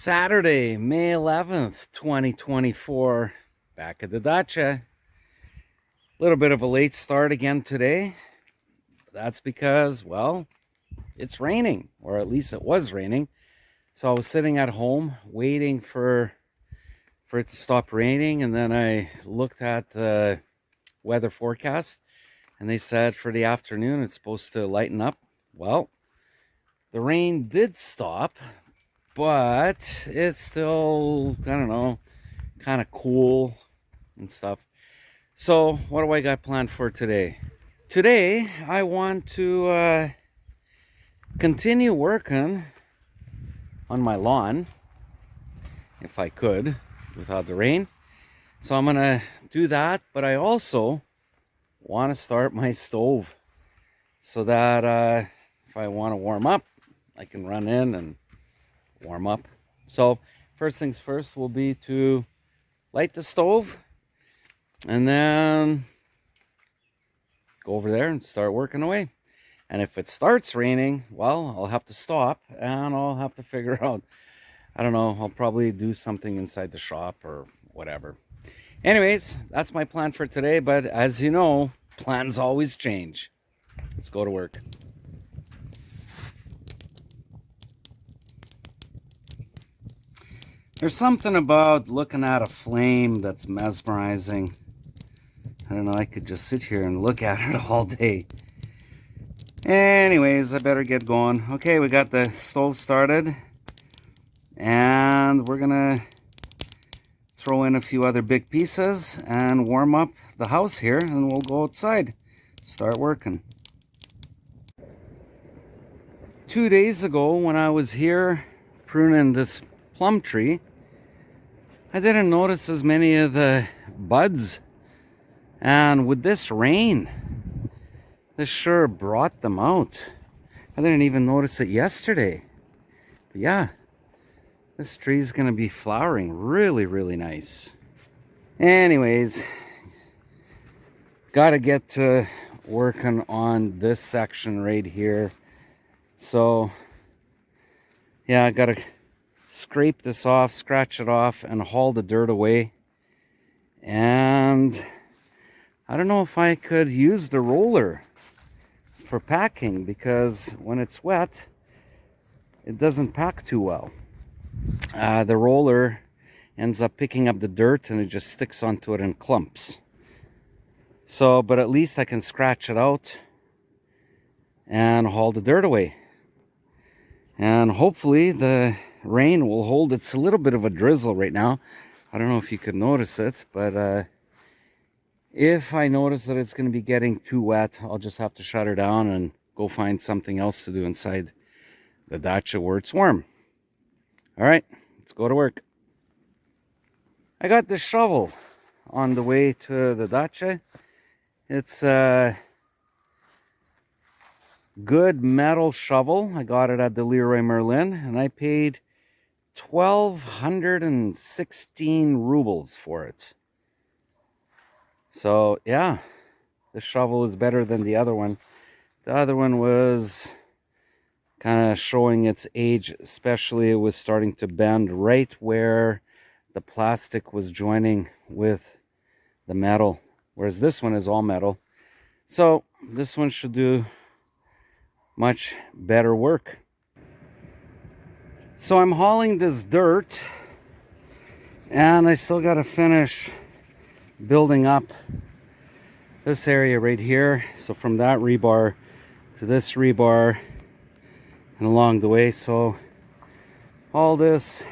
Saturday, May 11th, 2024, back at the dacha. A little bit of a late start again today. That's because, well, it's raining, or at least it was raining. So I was sitting at home waiting for it to stop raining, and then I looked at the weather forecast, and they said for the afternoon it's supposed to lighten up. Well, the rain did stop, but it's still, I don't know, kind of cool and stuff. So what do I got planned for today? Today I want to continue working on my lawn, if I could, without the rain. So I'm gonna do that, but I also want to start my stove so that if I want to warm up, I can run in and warm up. So first things first will be to light the stove and then go over there and start working away. And if it starts raining, well, I'll have to stop and I'll have to figure out, I don't know, I'll probably do something inside the shop or whatever. Anyways, that's my plan for today, but as you know, plans always change. Let's go to work. There's something about looking at a flame that's mesmerizing. I don't know, I could just sit here and look at it all day. Anyways, I better get going. Okay, we got the stove started. And we're gonna throw in a few other big pieces and warm up the house here, and we'll go outside, start working. 2 days ago when I was here pruning this plum tree, I didn't notice as many of the buds, and with this rain, this sure brought them out. I didn't even notice it yesterday, but yeah, this tree is gonna be flowering really, really nice. Anyways, gotta get to working on this section right here. So yeah, I gotta scrape this off, scratch it off, and haul the dirt away. And I don't know if I could use the roller for packing, because when it's wet, it doesn't pack too well. The roller ends up picking up the dirt and it just sticks onto it in clumps. So, but at least I can scratch it out and haul the dirt away. And hopefully the rain will hold. It's a little bit of a drizzle right now. I don't know if you could notice it, but if I notice that it's going to be getting too wet, I'll just have to shut her down and go find something else to do inside the dacha where it's warm. All right, let's go to work. I got this shovel on the way to the dacha. It's a good metal shovel. I got it at the Leroy Merlin, and I paid 1,216 rubles for it. So yeah, the shovel is better than the other one. The other one was kind of showing its age, especially it was starting to bend right where the plastic was joining with the metal, whereas this one is all metal. So this one should do much better work. So I'm hauling this dirt, and I still got to finish building up this area right here. So from that rebar to this rebar and along the way. So all this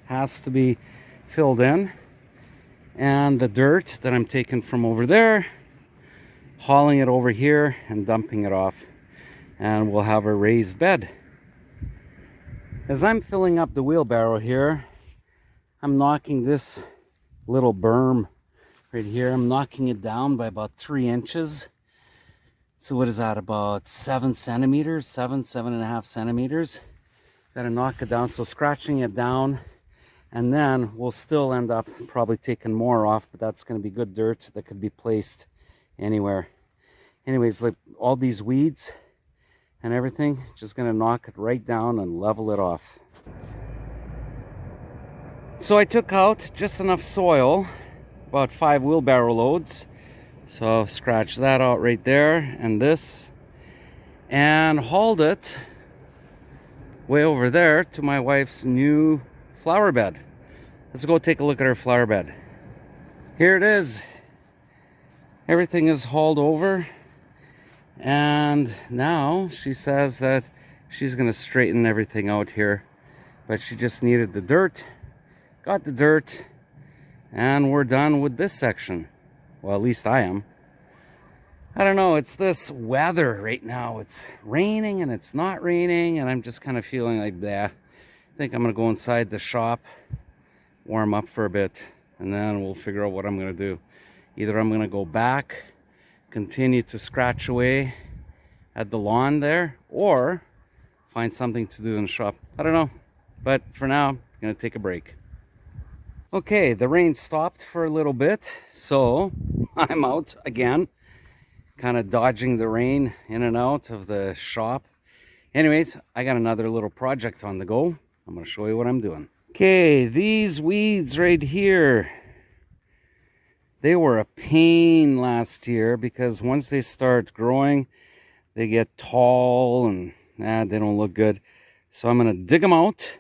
has to be filled in, and the dirt that I'm taking from over there, hauling it over here and dumping it off, and we'll have a raised bed. As I'm filling up the wheelbarrow here, I'm knocking this little berm right here, I'm knocking it down by about 3 inches. So what is that, about 7 centimeters, 7.5 centimeters. Gotta knock it down, so scratching it down, and then we'll still end up probably taking more off, but that's gonna be good dirt that could be placed anywhere. Anyways, like all these weeds and everything, just gonna knock it right down and level it off. So I took out just enough soil, about 5 wheelbarrow loads. So I'll scratch that out right there and this, and hauled it way over there to my wife's new flower bed. Let's go take a look at her flower bed. Here it is. Everything is hauled over, and now she says that she's gonna straighten everything out here, but she just needed the dirt. Got the dirt, and we're done with this section. Well, at least I am. I don't know, it's this weather right now. It's raining and it's not raining, and I'm just kind of feeling like, bleh. I think I'm gonna go inside the shop, warm up for a bit, and then we'll figure out what I'm gonna do. Either I'm gonna go back, continue to scratch away at the lawn there, or find something to do in the shop. I don't know, but for now, I'm gonna take a break. Okay, the rain stopped for a little bit, so I'm out again, kind of dodging the rain in and out of the shop. Anyways, I got another little project on the go. I'm gonna show you what I'm doing. Okay, these weeds right here, they were a pain last year because once they start growing, they get tall and they don't look good. So I'm gonna dig them out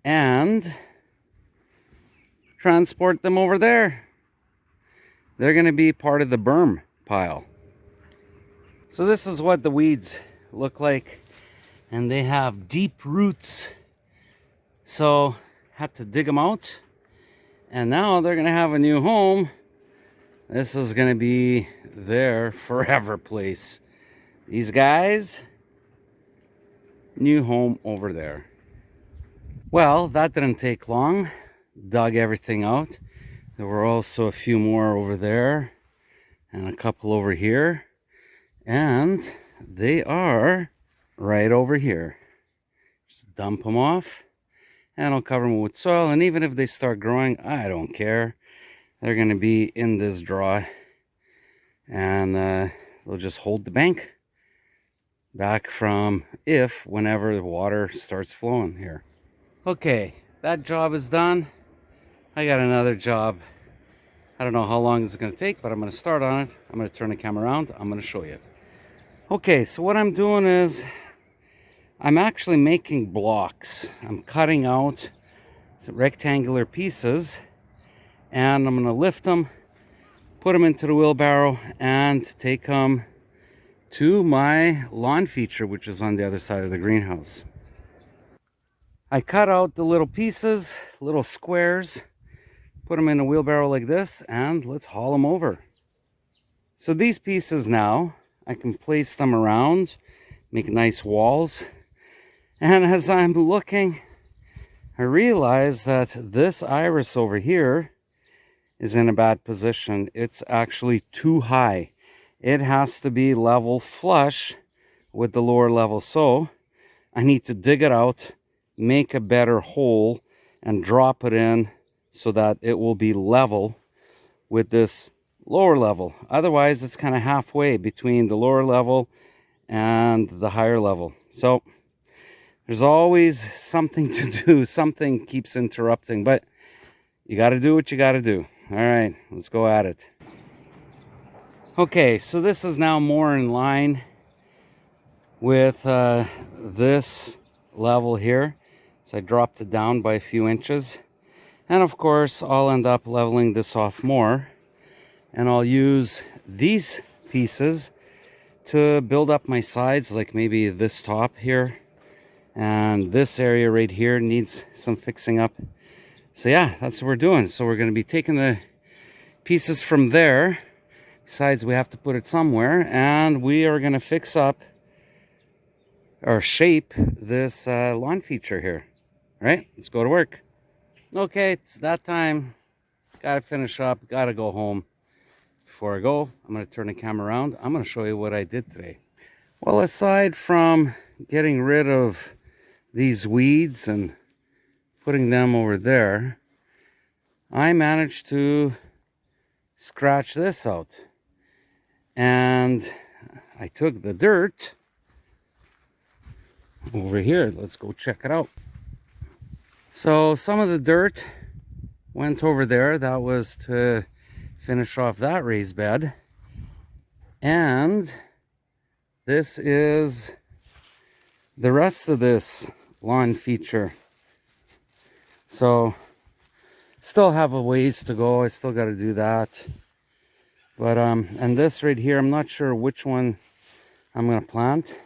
and transport them over there. They're gonna be part of the berm pile. So this is what the weeds look like, and they have deep roots. So had to dig them out, and now they're gonna have a new home. This is gonna be their forever place. These guys, new home over there. Well, that didn't take long. Dug everything out. There were also a few more over there and a couple over here, and they are right over here. Just dump them off, and I'll cover them with soil, and even if they start growing, I don't care. They're gonna be in this draw, and they'll just hold the bank back from whenever the water starts flowing here. Okay, that job is done. I got another job. I don't know how long it's gonna take, but I'm gonna start on it. I'm gonna turn the camera around. I'm gonna show you. Okay, so what I'm doing is I'm actually making blocks. I'm cutting out some rectangular pieces, and I'm gonna lift them, put them into the wheelbarrow, and take them to my lawn feature, which is on the other side of the greenhouse. I cut out the little pieces, little squares, put them in a wheelbarrow like this, and let's haul them over. So these pieces now, I can place them around, make nice walls. And as I'm looking, I realize that this iris over here is in a bad position. It's actually too high. It has to be level flush with the lower level. So I need to dig it out, make a better hole, and drop it in so that it will be level with this lower level. Otherwise, it's kind of halfway between the lower level and the higher level. So there's always something to do. Something keeps interrupting, but you got to do what you got to do. All right, let's go at it. Okay, so this is now more in line with this level here. So I dropped it down by a few inches. And of course, I'll end up leveling this off more. And I'll use these pieces to build up my sides, like maybe this top here. And this area right here needs some fixing up. So yeah, that's what we're doing. So we're going to be taking the pieces from there. Besides, we have to put it somewhere. And we are going to fix up or shape this lawn feature here. All right, let's go to work. Okay, it's that time. Gotta finish up, gotta go home. Before I go, I'm gonna turn the camera around. I'm gonna show you what I did today. Well, aside from getting rid of these weeds and putting them over there, I managed to scratch this out. And I took the dirt over here. Let's go check it out. So some of the dirt Went over there. That was to finish off that raised bed. And this is the rest of this lawn feature. So still have a ways to go. I still got to do that. But and this right here, I'm not sure which one I'm gonna plant.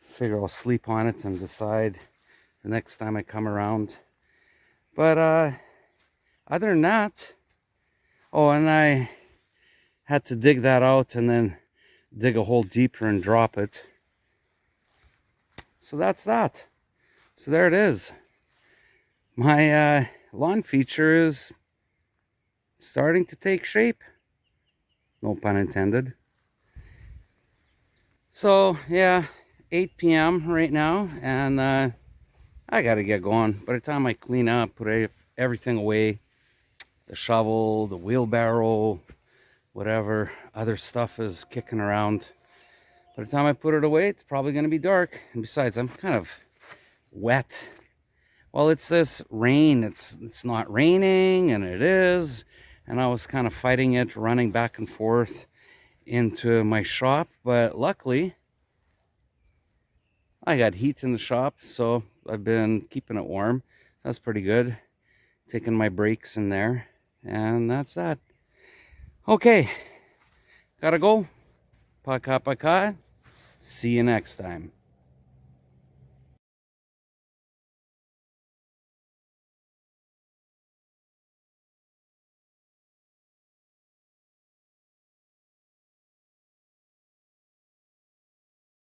Figure I'll sleep on it and decide the next time I come around. But other than that, oh, and I had to dig that out and then dig a hole deeper and drop it. So that's that. So there it is. My lawn feature is starting to take shape. No pun intended. So yeah, 8 p.m. right now, and I gotta get going. By the time I clean up, put everything away, the shovel, the wheelbarrow, whatever other stuff is kicking around, by the time I put it away, it's probably gonna be dark. And besides, I'm kind of wet. Well, it's this rain. It's not raining, and it is. And I was kind of fighting it, running back and forth into my shop. But luckily, I got heat in the shop, so I've been keeping it warm. That's pretty good. Taking my breaks in there. And that's that. Okay. Gotta go. Paka paka. See you next time.